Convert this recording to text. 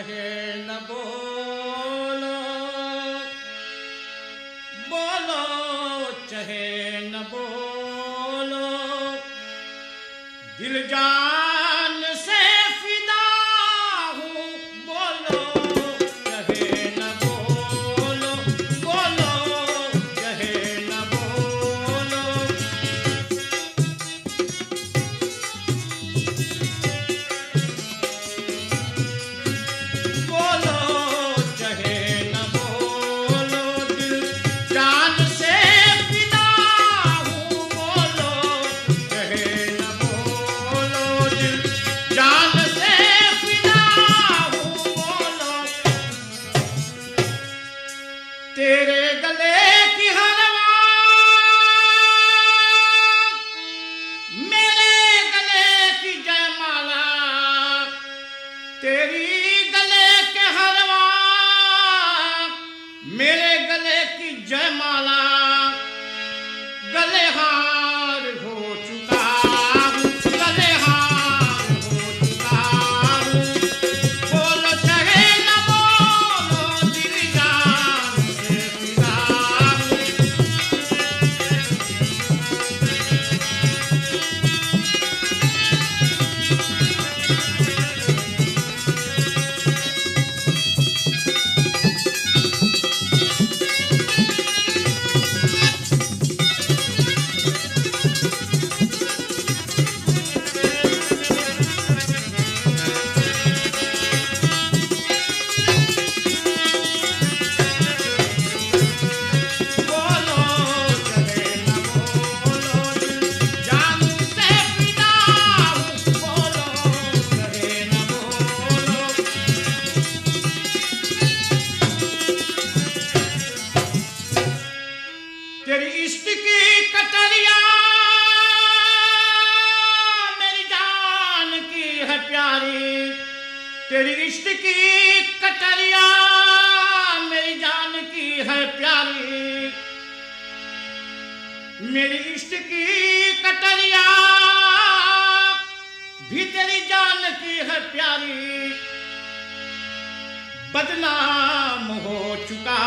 कहे न बोलो, बोलो चाहे न बोलो, दिल जान से फिदा हूँ, बोलो चाहे न बोलो, बोलो चाहे न बोलो। बोलो चाहे न बोलो, दिल जान से फिदा हूँ, बोलो चाहे न बोलो, दिल जान से फिदा हूँ, बोलो। तेरे गले की हरवा, मेरे गले की जयमाला, तेरी गले के हरवा, मेरे गले की जयमाला, गले हार हो चुका हूँ, गले हार हो चुका हूँ। बोलो चाहे न बोलो, दिल जान से फिदा हूँ। बोलो चाहे न बोलो, दिल जान से फिदा हूँ, बोलो चाहे न बोलो। तेरी इश्क की कटरिया मेरी जान की है प्यारी, तेरी इश्क की कटरिया मेरी जान की है प्यारी, मेरी इश्क की कटरिया भी तेरी जान की है प्यारी। बदनाम हो चुका